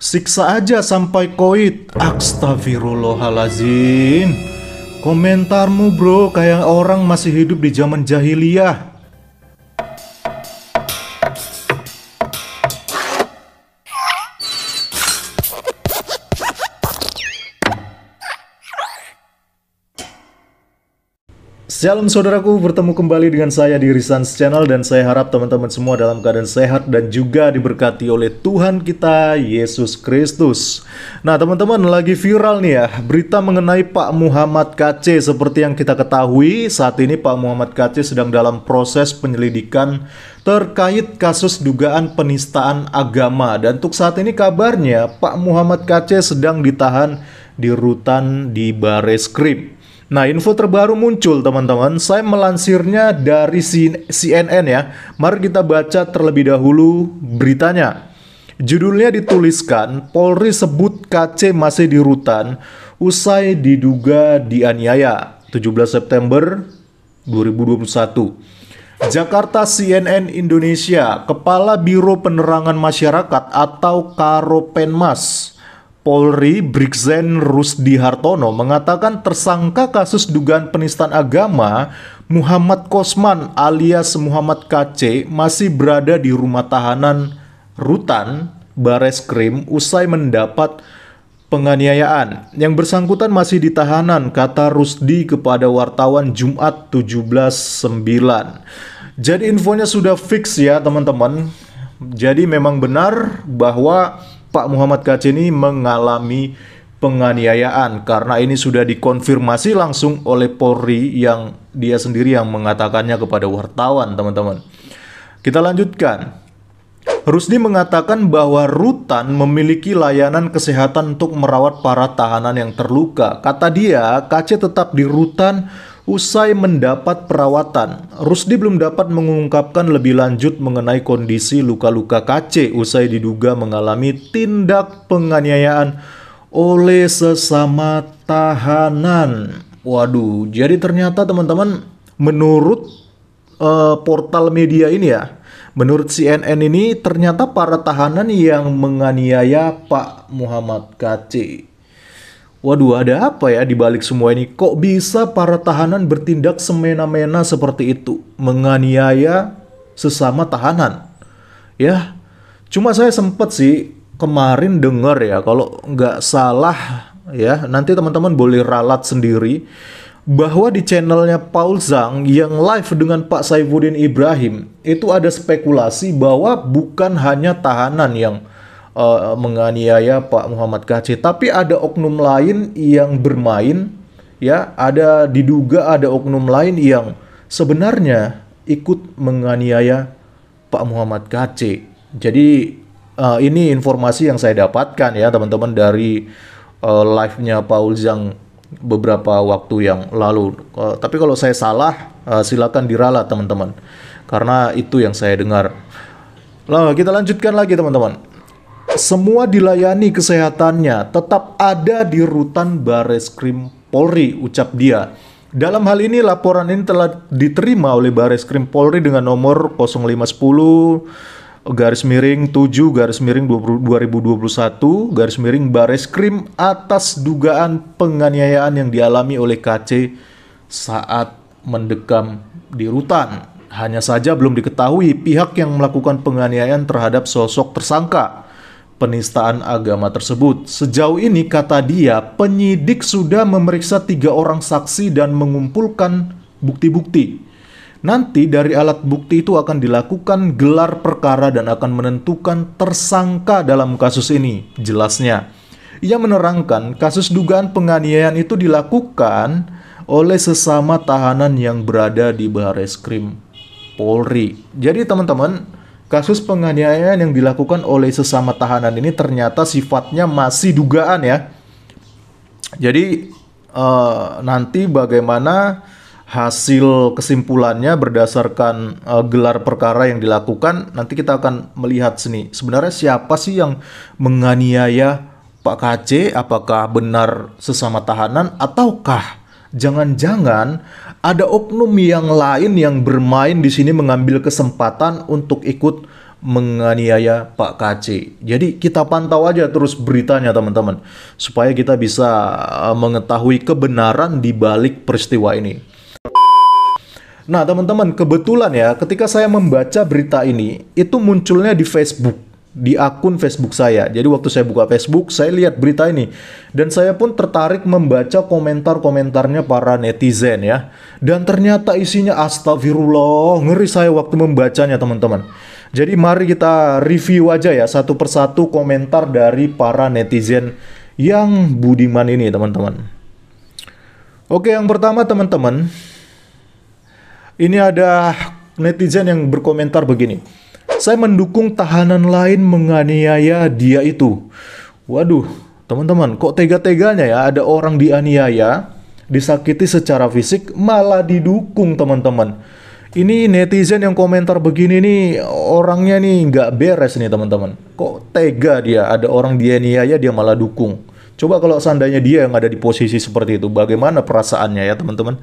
Siksa aja sampai koit. Astagfirullahalazim. Komentarmu bro kayak orang masih hidup di zaman jahiliyah. Shalom saudaraku, bertemu kembali dengan saya di Risans Channel dan saya harap teman-teman semua dalam keadaan sehat dan juga diberkati oleh Tuhan kita Yesus Kristus. Nah teman-teman, lagi viral nih ya berita mengenai Pak Muhammad KC. Seperti yang kita ketahui, saat ini Pak Muhammad KC sedang dalam proses penyelidikan terkait kasus dugaan penistaan agama. Dan untuk saat ini kabarnya Pak Muhammad KC sedang ditahan di rutan di Bareskrim. Nah, info terbaru muncul teman-teman. Saya melansirnya dari CNN ya. Mari kita baca terlebih dahulu beritanya. Judulnya dituliskan, Polri sebut KC masih di rutan usai diduga dianiaya. 17 September 2021. Jakarta, CNN Indonesia. Kepala Biro Penerangan Masyarakat atau Karopenmas Polri Brigjen Rusdi Hartono mengatakan tersangka kasus dugaan penistaan agama Muhammad Kosman alias Muhammad KC masih berada di rumah tahanan rutan Bareskrim usai mendapat penganiayaan. Yang bersangkutan masih ditahanan, kata Rusdi kepada wartawan Jumat 17/9. Jadi infonya sudah fix ya teman-teman. Jadi memang benar bahwa Pak Muhammad KC ini mengalami penganiayaan karena ini sudah dikonfirmasi langsung oleh Polri yang dia sendiri yang mengatakannya kepada wartawan, teman-teman. Kita lanjutkan. Rusdi mengatakan bahwa rutan memiliki layanan kesehatan untuk merawat para tahanan yang terluka. Kata dia, KC tetap di rutan usai mendapat perawatan. Rusdi belum dapat mengungkapkan lebih lanjut mengenai kondisi luka-luka KC usai diduga mengalami tindak penganiayaan oleh sesama tahanan. Waduh, jadi ternyata teman-teman menurut portal media ini ya, menurut CNN ini ternyata para tahanan yang menganiaya Pak Muhammad KC. Waduh, ada apa ya di balik semua ini? Kok bisa para tahanan bertindak semena-mena seperti itu? Menganiaya sesama tahanan. Ya, cuma saya sempat sih kemarin dengar ya, kalau nggak salah ya, nanti teman-teman boleh ralat sendiri, bahwa di channelnya Paul Zhang yang live dengan Pak Saifuddin Ibrahim, itu ada spekulasi bahwa bukan hanya tahanan yang menganiaya Pak Muhammad KC, tapi ada oknum lain yang bermain ya, diduga ada oknum lain yang sebenarnya ikut menganiaya Pak Muhammad KC. Jadi ini informasi yang saya dapatkan ya teman-teman dari live-nya Paul Zhang beberapa waktu yang lalu. Tapi kalau saya salah silakan diralat teman-teman, karena itu yang saya dengar. Lalu kita lanjutkan lagi teman-teman. Semua dilayani kesehatannya, tetap ada di rutan Bareskrim Polri, ucap dia. Dalam hal ini laporan ini telah diterima oleh Bareskrim Polri dengan nomor 0510-7-2021 Bareskrim atas dugaan penganiayaan yang dialami oleh KC saat mendekam di rutan. Hanya saja belum diketahui pihak yang melakukan penganiayaan terhadap sosok tersangka penistaan agama tersebut. Sejauh ini, kata dia, penyidik sudah memeriksa 3 orang saksi dan mengumpulkan bukti-bukti. Nanti dari alat bukti itu akan dilakukan gelar perkara dan akan menentukan tersangka dalam kasus ini, jelasnya. Ia menerangkan kasus dugaan penganiayaan itu dilakukan oleh sesama tahanan yang berada di Bareskrim Polri. Jadi teman-teman, kasus penganiayaan yang dilakukan oleh sesama tahanan ini ternyata sifatnya masih dugaan ya. Jadi nanti bagaimana hasil kesimpulannya berdasarkan gelar perkara yang dilakukan, nanti kita akan melihat sini. Sebenarnya siapa sih yang menganiaya Pak KC? Apakah benar sesama tahanan ataukah jangan-jangan ada oknum yang lain yang bermain di sini mengambil kesempatan untuk ikut menganiaya Pak KC. Jadi kita pantau aja terus beritanya teman-teman, supaya kita bisa mengetahui kebenaran di balik peristiwa ini. Nah teman-teman, kebetulan ya ketika saya membaca berita ini, itu munculnya di Facebook, di akun Facebook saya. Jadi waktu saya buka Facebook, saya lihat berita ini. Dan saya pun tertarik membaca komentar-komentarnya para netizen ya. Dan ternyata isinya astagfirullah, ngeri saya waktu membacanya teman-teman. Jadi mari kita review aja ya satu persatu komentar dari para netizen yang budiman ini teman-teman. Oke, yang pertama teman-teman, ini ada netizen yang berkomentar begini. Saya mendukung tahanan lain menganiaya dia itu. Waduh, teman-teman, kok tega-teganya ya ada orang dianiaya, disakiti secara fisik, malah didukung teman-teman. Ini netizen yang komentar begini nih, orangnya nih nggak beres nih teman-teman. Kok tega dia, ada orang dianiaya dia malah dukung. Coba kalau seandainya dia yang ada di posisi seperti itu, bagaimana perasaannya ya teman-teman.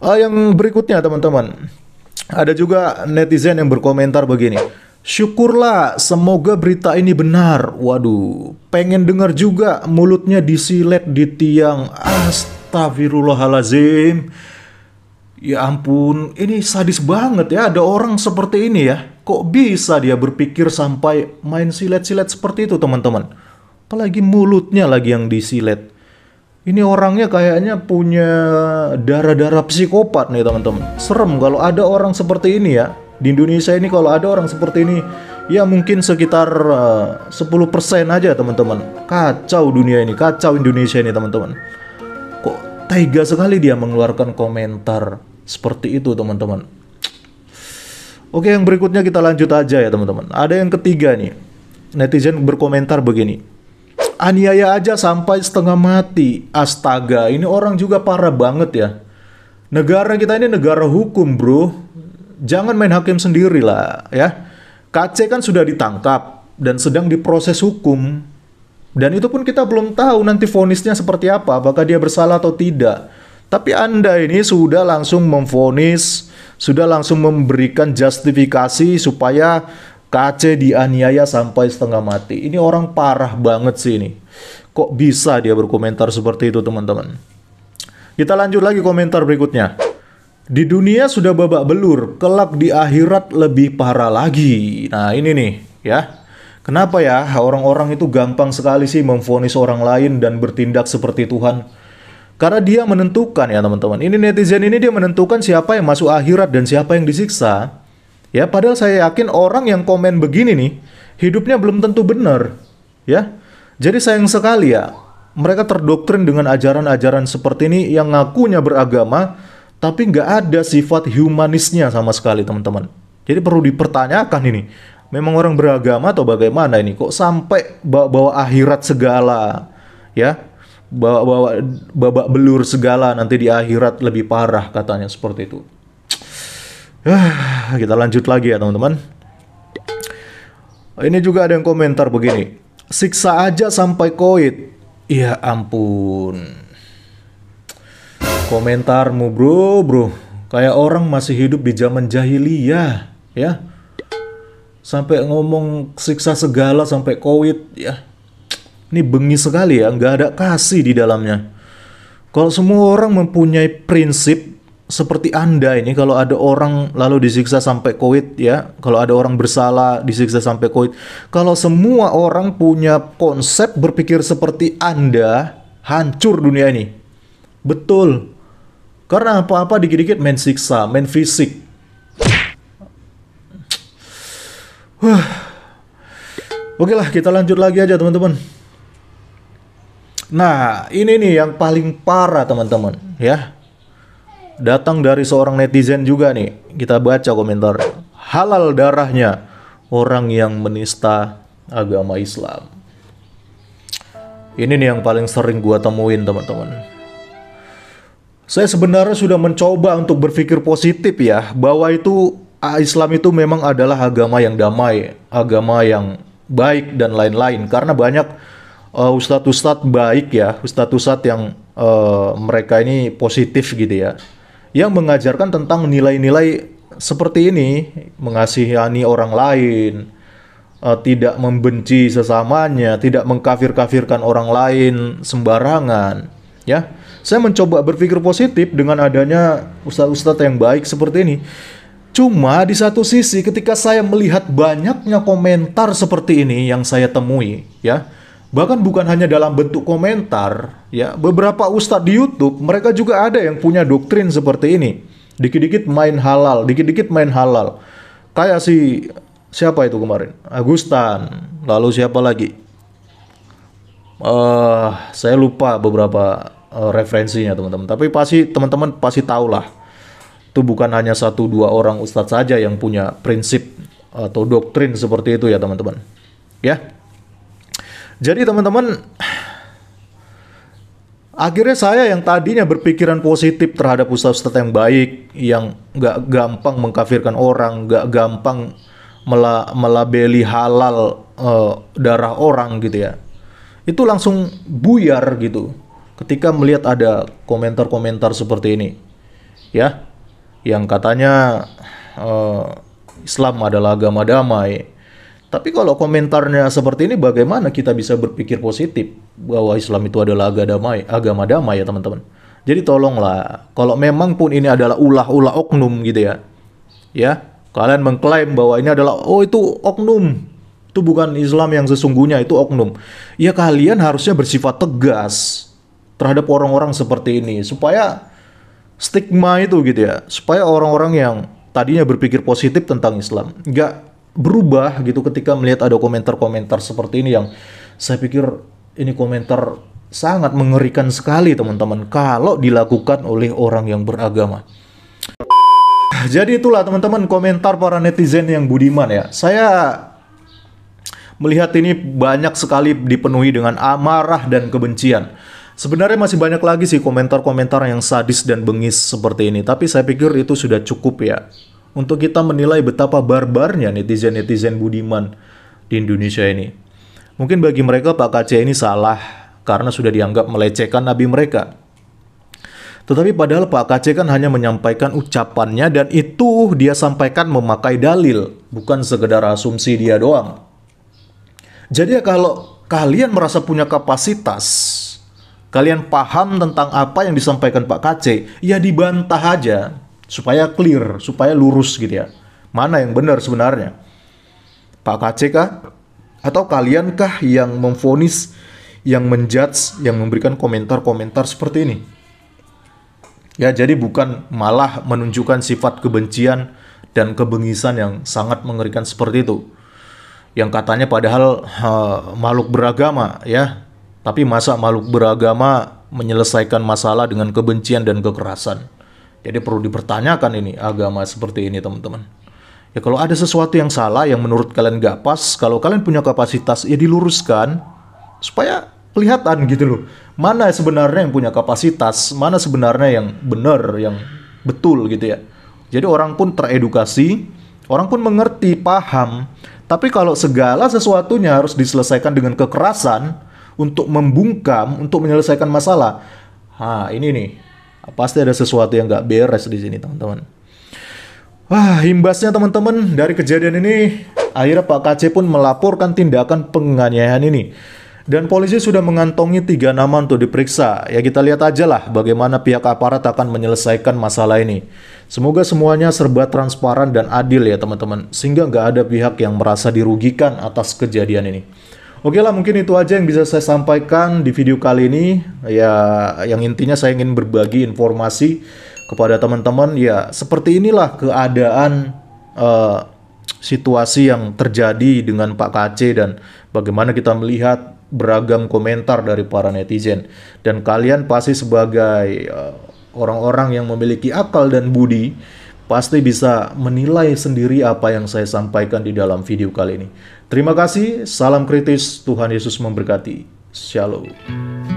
Yang berikutnya teman-teman, ada juga netizen yang berkomentar begini. Syukurlah, semoga berita ini benar. Waduh, pengen dengar juga mulutnya disilet di tiang. Astagfirullahalazim. Ya ampun, ini sadis banget ya, ada orang seperti ini ya. Kok bisa dia berpikir sampai main silet-silet seperti itu teman-teman? Apalagi mulutnya lagi yang disilet. Ini orangnya kayaknya punya darah-darah psikopat nih teman-teman. Serem kalau ada orang seperti ini ya. Di Indonesia ini kalau ada orang seperti ini, ya mungkin sekitar 10% aja teman-teman. Kacau dunia ini, kacau Indonesia ini teman-teman. Kok tega sekali dia mengeluarkan komentar seperti itu teman-teman. Oke, yang berikutnya kita lanjut aja ya teman-teman. Ada yang ketiga nih, netizen berkomentar begini. Aniaya aja sampai setengah mati. Astaga, ini orang juga parah banget ya. Negara kita ini negara hukum bro. Jangan main hakim sendiri lah ya. KC kan sudah ditangkap dan sedang diproses hukum. Dan itu pun kita belum tahu nanti vonisnya seperti apa, apakah dia bersalah atau tidak. Tapi Anda ini sudah langsung memvonis, sudah langsung memberikan justifikasi supaya KC dianiaya sampai setengah mati. Ini orang parah banget sih ini. Kok bisa dia berkomentar seperti itu teman-teman? Kita lanjut lagi komentar berikutnya. Di dunia sudah babak belur, kelak di akhirat lebih parah lagi. Nah ini nih ya. Kenapa ya orang-orang itu gampang sekali sih memvonis orang lain dan bertindak seperti Tuhan? Karena dia menentukan ya teman-teman. Ini netizen ini dia menentukan siapa yang masuk akhirat dan siapa yang disiksa. Ya padahal saya yakin orang yang komen begini nih, hidupnya belum tentu benar. Ya, jadi sayang sekali ya. Mereka terdoktrin dengan ajaran-ajaran seperti ini yang ngakunya beragama, tapi nggak ada sifat humanisnya sama sekali teman-teman. Jadi perlu dipertanyakan ini. Memang orang beragama atau bagaimana ini? Kok sampai bawa akhirat segala, ya? Bawa babak belur segala, nanti di akhirat lebih parah katanya seperti itu. Kita lanjut lagi ya teman-teman. Ini juga ada yang komentar begini. Siksa aja sampai koit. Ya ampun. Komentarmu bro. Kayak orang masih hidup di zaman jahiliyah, ya. Sampai ngomong siksa segala sampai koit, ya. Ini bengi sekali ya, nggak ada kasih di dalamnya. Kalau semua orang mempunyai prinsip seperti Anda ini, kalau ada orang lalu disiksa sampai koit, ya. Kalau ada orang bersalah disiksa sampai koit. Kalau semua orang punya konsep berpikir seperti Anda, hancur dunia ini. Betul. Karena apa-apa dikit-dikit main siksa, main fisik. Oke lah, kita lanjut lagi aja teman-teman. Nah, ini nih yang paling parah teman-teman, ya. Datang dari seorang netizen juga nih. Kita baca komentar. Halal darahnya orang yang menista agama Islam. Ini nih yang paling sering gua temuin teman-teman. Saya sebenarnya sudah mencoba untuk berpikir positif ya, bahwa itu Islam itu memang adalah agama yang damai, agama yang baik dan lain-lain. Karena banyak ustadz-ustadz baik ya, ustadz-ustadz yang mereka ini positif gitu ya, yang mengajarkan tentang nilai-nilai seperti ini, mengasihani orang lain, tidak membenci sesamanya, tidak mengkafir-kafirkan orang lain sembarangan, ya. Saya mencoba berpikir positif dengan adanya ustadz-ustadz yang baik seperti ini. Cuma di satu sisi ketika saya melihat banyaknya komentar seperti ini yang saya temui, ya. Bahkan bukan hanya dalam bentuk komentar, ya. Beberapa ustadz di YouTube, mereka juga ada yang punya doktrin seperti ini. Dikit-dikit main halal, dikit-dikit main halal. Kayak si siapa itu kemarin? Agustan. Lalu siapa lagi? Saya lupa beberapa referensinya teman-teman. Tapi pasti teman-teman pasti tahu lah. Itu bukan hanya 1-2 orang ustadz saja yang punya prinsip atau doktrin seperti itu ya teman-teman. Ya. Jadi teman-teman, akhirnya saya yang tadinya berpikiran positif terhadap ustadz-ustadz yang baik, yang nggak gampang mengkafirkan orang, nggak gampang melabeli halal darah orang gitu ya, itu langsung buyar gitu ketika melihat ada komentar-komentar seperti ini, ya, yang katanya Islam adalah agama damai. Tapi kalau komentarnya seperti ini, bagaimana kita bisa berpikir positif bahwa Islam itu adalah agama damai ya teman-teman. Jadi tolonglah, kalau memang pun ini adalah ulah-ulah oknum gitu ya, kalian mengklaim bahwa ini adalah, oh itu oknum, itu bukan Islam yang sesungguhnya, itu oknum. Ya kalian harusnya bersifat tegas terhadap orang-orang seperti ini, supaya stigma itu gitu ya, supaya orang-orang yang tadinya berpikir positif tentang Islam nggak berubah gitu ketika melihat ada komentar-komentar seperti ini, yang saya pikir ini komentar sangat mengerikan sekali teman-teman kalau dilakukan oleh orang yang beragama. Jadi itulah teman-teman komentar para netizen yang budiman ya. Saya melihat ini banyak sekali dipenuhi dengan amarah dan kebencian. Sebenarnya masih banyak lagi sih komentar-komentar yang sadis dan bengis seperti ini. Tapi saya pikir itu sudah cukup ya untuk kita menilai betapa barbarnya netizen-netizen budiman di Indonesia ini. Mungkin bagi mereka Pak KC ini salah karena sudah dianggap melecehkan nabi mereka. Tetapi padahal Pak KC kan hanya menyampaikan ucapannya, dan itu dia sampaikan memakai dalil, bukan sekedar asumsi dia doang. Jadi ya kalau kalian merasa punya kapasitas, kalian paham tentang apa yang disampaikan Pak KC, ya dibantah aja supaya clear, supaya lurus gitu ya. Mana yang benar sebenarnya? Pak KC kah? Atau kalian kah yang memvonis, yang menjudge, yang memberikan komentar-komentar seperti ini? Ya, jadi bukan malah menunjukkan sifat kebencian dan kebengisan yang sangat mengerikan seperti itu. Yang katanya padahal makhluk beragama ya. Tapi masa makhluk beragama menyelesaikan masalah dengan kebencian dan kekerasan? Jadi perlu dipertanyakan ini agama seperti ini teman-teman. Ya kalau ada sesuatu yang salah yang menurut kalian gak pas, kalau kalian punya kapasitas ya diluruskan supaya kelihatan gitu loh. Mana sebenarnya yang punya kapasitas, mana sebenarnya yang benar, yang betul gitu ya. Jadi orang pun teredukasi, orang pun mengerti, paham. Tapi kalau segala sesuatunya harus diselesaikan dengan kekerasan untuk membungkam, untuk menyelesaikan masalah, ini nih pasti ada sesuatu yang gak beres di sini teman-teman. Wah, imbasnya teman-teman dari kejadian ini, akhirnya Pak KC pun melaporkan tindakan penganiayaan ini. Dan polisi sudah mengantongi 3 nama untuk diperiksa. Ya kita lihat aja lah bagaimana pihak aparat akan menyelesaikan masalah ini. Semoga semuanya serba transparan dan adil ya teman-teman. Sehingga nggak ada pihak yang merasa dirugikan atas kejadian ini. Oke lah, mungkin itu aja yang bisa saya sampaikan di video kali ini. Ya yang intinya saya ingin berbagi informasi kepada teman-teman. Ya seperti inilah keadaan situasi yang terjadi dengan Pak KC dan bagaimana kita melihat beragam komentar dari para netizen. Dan kalian pasti sebagai orang-orang yang memiliki akal dan budi pasti bisa menilai sendiri apa yang saya sampaikan di dalam video kali ini. Terima kasih, salam kritis, Tuhan Yesus memberkati. Shalom.